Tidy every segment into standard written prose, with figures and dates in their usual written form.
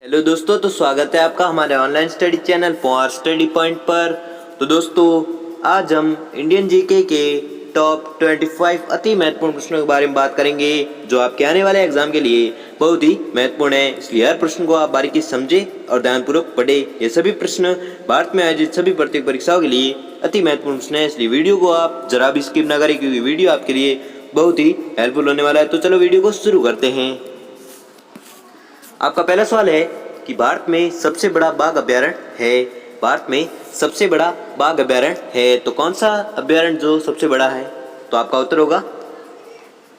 Hello दोस्तों, तो स्वागत है आपका हमारे online study channel power study point पर। तो दोस्तों, आज हम इंडियन जीके के टॉप 25 अति महत्वपूर्ण प्रश्नों के बारे में बात करेंगे जो आपके आने वाले एग्जाम के लिए बहुत ही महत्वपूर्ण है। इसलिए हर प्रश्न को आप बारीकी से समझें और ध्यानपूर्वक पढ़ें। ये सभी प्रश्न भारत में आयोजित सभी प्रतियोगी परीक्षाओं के लिए अति महत्वपूर्ण प्रश्न है, इसलिए वीडियो को आप जरा भी स्किप ना करें क्योंकि वीडियो आपके लिए बहुत ही हेल्पफुल होने वाला है। तो चलो वीडियो को शुरू करते हैं। आपका पहला सवाल है कि भारत में सबसे बड़ा बाघ अभयारण्य है। भारत में सबसे बड़ा बाघ अभयारण्य है, तो कौन सा अभयारण्य जो सबसे बड़ा है? तो आपका उत्तर होगा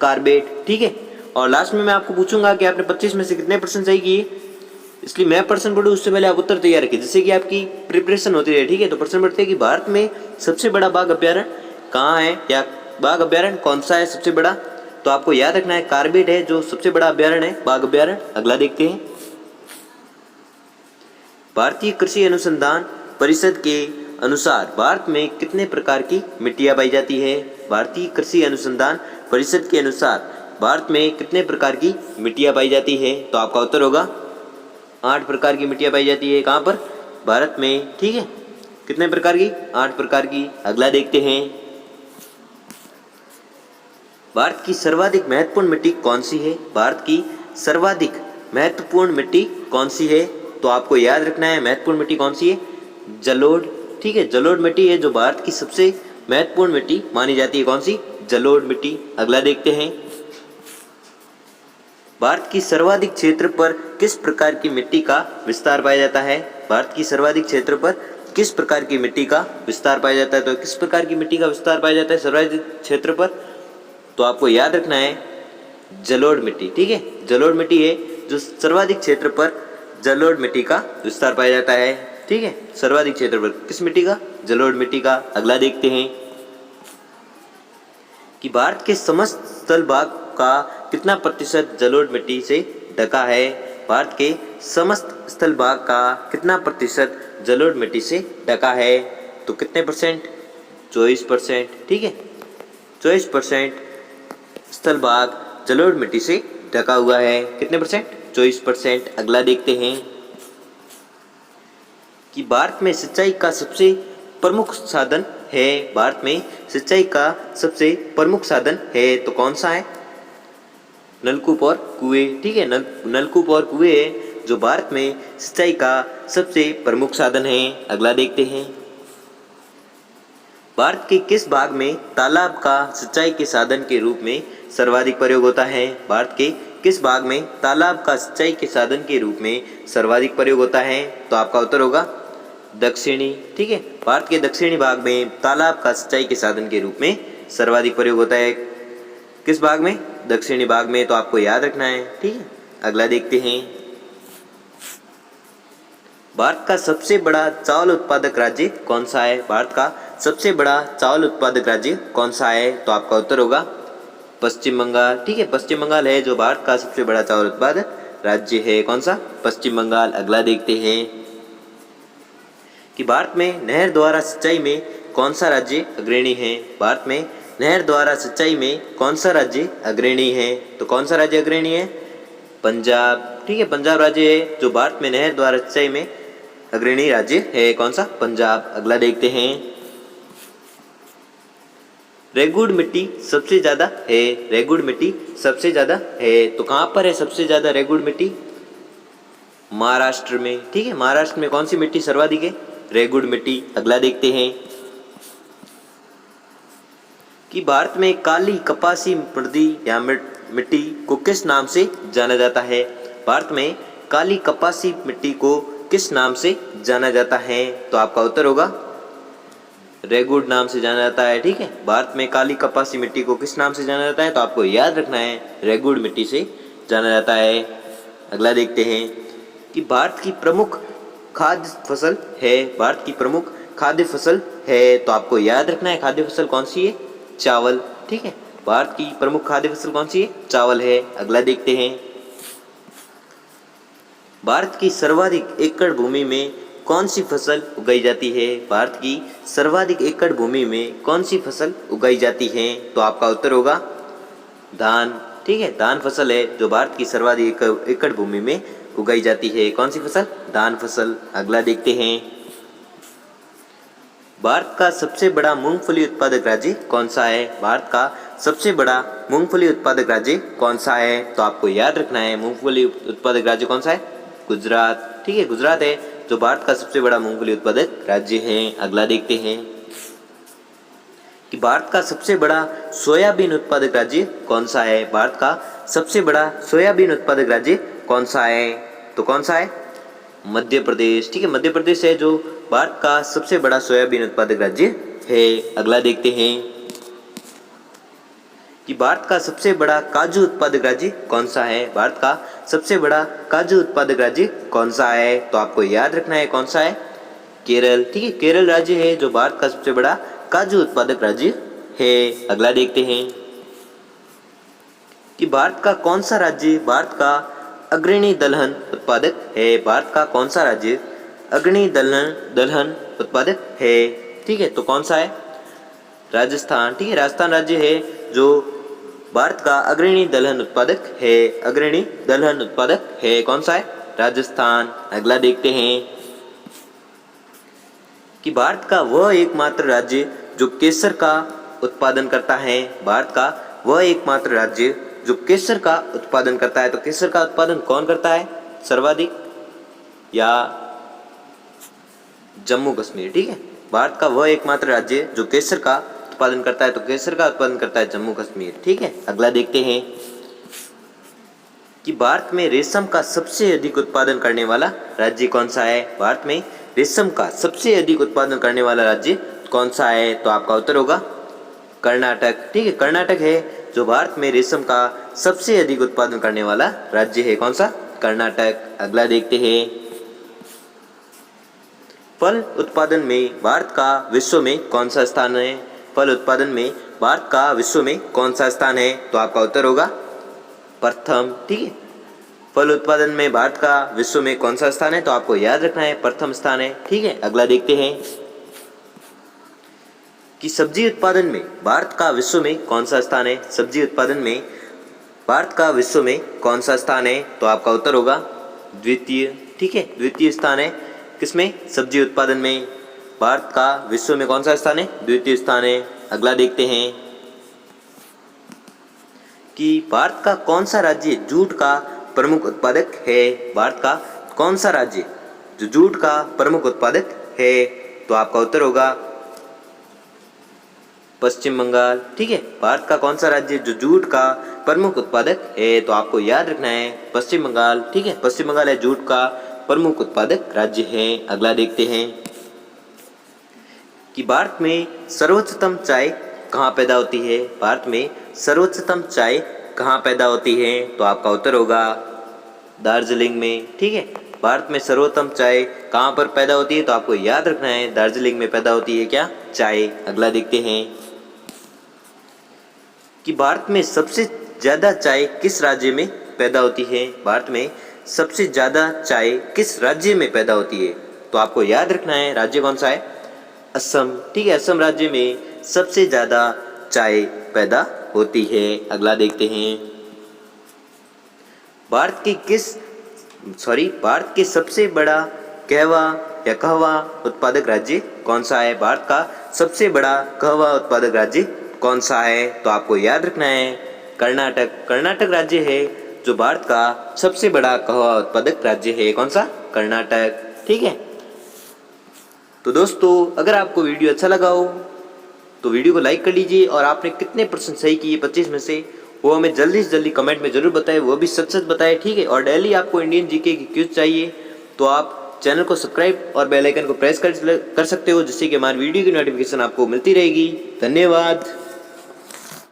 कार्बेट। ठीक है, और लास्ट में मैं आपको पूछूंगा कि आपने 25 में से कितने परसेंट सही किए, इसलिए मैं परसेंट पढ़ूँ उससे पहले आप उत्तर तैयार रखिए जिससे कि आपकी प्रिपरेशन होती रहे। ठीक है, तो प्रश्न पढ़ते हैं कि भारत में सबसे बड़ा बाघ अभयारण्य कहाँ है या बाघ अभयारण्य कौन सा है सबसे बड़ा? तो आपको याद रखना है कार्बेट है जो सबसे बड़ा अभयारण्य है, बाघ अभयारण्य। अगला देखते हैं। भारतीय कृषि अनुसंधान परिषद के अनुसार भारत में कितने प्रकार की मिट्टियां पाई जाती है? भारतीय कृषि अनुसंधान परिषद के अनुसार भारत में कितने प्रकार की मिट्टियां पाई जाती है? तो आपका उत्तर होगा 8 प्रकार की मिट्टियां पाई जाती है। कहाँ पर? भारत में। ठीक है, कितने प्रकार की? 8 प्रकार की। अगला देखते हैं। भारत की सर्वाधिक महत्वपूर्ण मिट्टी कौन सी है? भारत की सर्वाधिक महत्वपूर्ण मिट्टी कौन सी है? तो आपको याद रखना है महत्वपूर्ण मिट्टी कौन सी है? जलोढ़। ठीक है, जलोढ़ मिट्टी है जो भारत की सबसे महत्वपूर्ण मिट्टी मानी जाती है। कौन सी? जलोढ़ मिट्टी। अगला देखते हैं। भारत की सर्वाधिक क्षेत्र पर किस प्रकार की मिट्टी का विस्तार पाया जाता है? भारत की सर्वाधिक क्षेत्र पर किस प्रकार की मिट्टी का विस्तार पाया जाता है? तो किस प्रकार की मिट्टी का विस्तार पाया जाता है सर्वाधिक क्षेत्र पर? तो आपको याद रखना है जलोढ़ मिट्टी। ठीक है, जलोढ़ मिट्टी है जो सर्वाधिक क्षेत्र पर जलोढ़ मिट्टी का विस्तार पाया जाता है। ठीक है, सर्वाधिक क्षेत्र पर किस मिट्टी का? जलोढ़ मिट्टी का। अगला देखते हैं कि भारत के समस्त स्थल भाग का कितना प्रतिशत जलोढ़ मिट्टी से ढका है? भारत के समस्त स्थल भाग का कितना प्रतिशत जलोढ़ मिट्टी से ढका है? तो कितने परसेंट? 24%। ठीक है, 24% स्थल भाग जलोढ़ मिट्टी से ढका हुआ है। कितने परसेंट? 24%। अगला देखते हैं कि भारत में सिंचाई का सबसे प्रमुख साधन है। भारत में सिंचाई का सबसे प्रमुख साधन है, तो कौन सा है? नलकूप और कुएं। ठीक है, नलकूप और कुएं है जो भारत में सिंचाई का सबसे प्रमुख साधन है। अगला देखते हैं। भारत के किस भाग में तालाब का सिंचाई के साधन के रूप में सर्वाधिक प्रयोग होता है? भारत के किस भाग में तालाब का सिंचाई के साधन के रूप में सर्वाधिक प्रयोग होता है? तो आपका उत्तर होगा दक्षिणी। ठीक है, भारत के दक्षिणी भाग में तालाब का सिंचाई के साधन के रूप में सर्वाधिक प्रयोग होता है। किस भाग में? दक्षिणी भाग में। तो आपको याद रखना है। ठीक है, अगला देखते हैं। भारत का सबसे बड़ा चावल उत्पादक राज्य कौन सा है? भारत का सबसे बड़ा चावल उत्पादक राज्य कौन सा है? तो आपका उत्तर होगा पश्चिम बंगाल। ठीक है, पश्चिम बंगाल है जो भारत का सबसे बड़ा चावल उत्पादक राज्य है। कौन सा? पश्चिम बंगाल। अगला देखते हैं कि भारत में नहर द्वारा सिंचाई में कौन सा राज्य अग्रणी है? भारत में नहर द्वारा सिंचाई में कौन सा राज्य अग्रणी है? तो कौन सा राज्य अग्रणी है? पंजाब। ठीक है, पंजाब राज्य है जो भारत में नहर द्वारा सिंचाई में अग्रणी राज्य है। कौन सा? पंजाब। अगला देखते हैं। रेगुड़ मिट्टी सबसे ज्यादा है। रेगुड़ मिट्टी सबसे ज्यादा है, तो कहां पर है सबसे ज्यादा रेगुड़ मिट्टी? महाराष्ट्र में। ठीक है, महाराष्ट्र में कौन सी मिट्टी सर्वाधिक है? रेगुड़ मिट्टी। अगला देखते हैं कि भारत में काली कपासी मृदा या मिट्टी को किस नाम से जाना जाता है? भारत में काली कपासी मिट्टी को किस नाम से जाना जाता है? तो आपका उत्तर होगा रेगुड़ नाम से जाना जाता है। ठीक है, भारत में काली कपासी मिट्टी को किस नाम से जाना जाता है? तो आपको याद रखना है रेगुड़ मिट्टी से जाना जाता है। अगला देखते हैं कि भारत की प्रमुख खाद्य फसल है। भारत की प्रमुख खाद्य फसल है, तो आपको याद रखना है खाद्य फसल कौन सी है? चावल। ठीक है, भारत की प्रमुख खाद्य फसल कौन सी है? चावल है। अगला देखते हैं। भारत की सर्वाधिक एकड़ भूमि में कौन सी फसल उगाई जाती है? भारत की सर्वाधिक एकड़ भूमि में कौन सी फसल उगाई जाती है? तो आपका उत्तर होगा धान। ठीक है, धान फसल है जो भारत की सर्वाधिक एकड़ भूमि में उगाई जाती है? कौन सी फसल? धान फसल। अगला देखते हैं, भारत का सबसे बड़ा मूंगफली उत्पादक राज्य कौन सा है? भारत का सबसे बड़ा मूंगफली उत्पादक राज्य कौन सा है? तो आपको याद रखना है, मूंगफली उत्पादक राज्य कौन सा है? गुजरात। ठीक है, गुजरात है जो भारत का सबसे बड़ा मूंगफली उत्पादक राज्य है। अगला देखते हैं कि भारत का सबसे बड़ा सोयाबीन उत्पादक राज्य कौन सा है? भारत का सबसे बड़ा सोयाबीन उत्पादक राज्य कौन सा है? तो कौन सा है? मध्य प्रदेश। ठीक है, मध्य प्रदेश है जो भारत का सबसे बड़ा सोयाबीन उत्पादक राज्य है। अगला देखते हैं कि भारत का सबसे बड़ा काजू उत्पादक राज्य कौन सा है? भारत का सबसे बड़ा काजू उत्पादक राज्य कौन सा है? तो आपको याद रखना है, कौन सा है? केरल। ठीक है, केरल राज्य है जो भारत का सबसे बड़ा काजू उत्पादक राज्य है। अगला देखते हैं कि भारत का कौन सा राज्य भारत का अग्रणी दलहन उत्पादक है? भारत का कौन सा राज्य अग्रणी दलहन उत्पादक है? ठीक है, तो कौन सा है? राजस्थान। ठीक है, राजस्थान राज्य है जो भारत का अग्रणी दलहन उत्पादक है। अग्रणी दलहन उत्पादक है, कौन सा है? राजस्थान। अगला देखते हैं कि भारत का वह एकमात्र राज्य जो केसर का उत्पादन करता है। भारत का वह एकमात्र राज्य जो केसर का उत्पादन करता है। तो केसर का उत्पादन कौन करता है सर्वाधिक? या जम्मू कश्मीर। ठीक है, भारत का वह एकमात्र राज्य जो केसर का उत्पादन करता है, तो केसर का उत्पादन करता है जम्मू कश्मीर। ठीक है, अगला देखते हैं कि भारत में रेशम का सबसे अधिक उत्पादन करने वाला राज्य कौन सा है? भारत में रेशम का सबसे अधिक उत्पादन करने वाला राज्य कौन सा है? तो आपका उत्तर होगा कर्नाटक। ठीक है, कर्नाटक है जो भारत में रेशम का सबसे अधिक उत्पादन करने वाला राज्य है। कौन सा? कर्नाटक। अगला देखते हैं, फल उत्पादन में भारत का विश्व में कौन सा स्थान है? फल उत्पादन में भारत का विश्व में कौन सा स्थान है? तो आपका उत्तर होगा प्रथम। ठीक है, फल उत्पादन में भारत का विश्व में कौन सा स्थान है? तो आपको याद रखना है, प्रथम स्थान है। ठीक है, अगला देखते हैं कि सब्जी उत्पादन में भारत का विश्व में कौन सा स्थान है? सब्जी उत्पादन में भारत का विश्व में कौन सा स्थान है? तो आपका उत्तर होगा द्वितीय। ठीक है, द्वितीय स्थान है किसमें? सब्जी उत्पादन में। भारत का विश्व में कौन सा स्थान है? द्वितीय स्थान है। अगला देखते हैं कि भारत का कौन सा राज्य जूट का प्रमुख उत्पादक है? भारत का कौन सा राज्य जो जूट का प्रमुख उत्पादक है? तो आपका उत्तर होगा पश्चिम बंगाल। ठीक है, भारत का कौन सा राज्य जो जूट का प्रमुख उत्पादक है? तो आपको याद रखना है पश्चिम बंगाल। ठीक है, पश्चिम बंगाल है जूट का प्रमुख उत्पादक राज्य है। अगला देखते हैं कि भारत में सर्वोच्चतम चाय कहाँ पैदा होती है? भारत में सर्वोच्चतम चाय कहाँ पैदा होती है? तो आपका उत्तर होगा दार्जिलिंग में। ठीक है, भारत में सर्वोत्तम चाय कहाँ पर पैदा होती है? तो आपको याद रखना है दार्जिलिंग में पैदा होती है क्या? चाय। अगला देखते हैं कि भारत में सबसे ज़्यादा चाय किस राज्य में पैदा होती है? भारत में सबसे ज़्यादा चाय किस राज्य में पैदा होती है? तो आपको याद रखना है राज्य कौन सा है? असम। ठीक है, असम राज्य में सबसे ज़्यादा चाय पैदा होती है। अगला देखते हैं भारत के सबसे बड़ा कहवा या कहवा उत्पादक राज्य कौन सा है? भारत का सबसे बड़ा कहवा उत्पादक राज्य कौन सा है? तो आपको याद रखना है कर्नाटक। कर्नाटक राज्य है जो भारत का सबसे बड़ा कहवा उत्पादक राज्य है। कौन सा? कर्नाटक। ठीक है, तो दोस्तों अगर आपको वीडियो अच्छा लगा हो तो वीडियो को लाइक कर लीजिए, और आपने कितने % सही किए 25 में से वो हमें जल्दी से जल्दी कमेंट में जरूर बताएं, वो भी सच सच बताएं। ठीक है, और डेली आपको इंडियन जीके की क्विज चाहिए तो आप चैनल को सब्सक्राइब और बेल आइकन को प्रेस कर सकते हो, जिससे कि हमारी वीडियो की नोटिफिकेशन आपको मिलती रहेगी। धन्यवाद।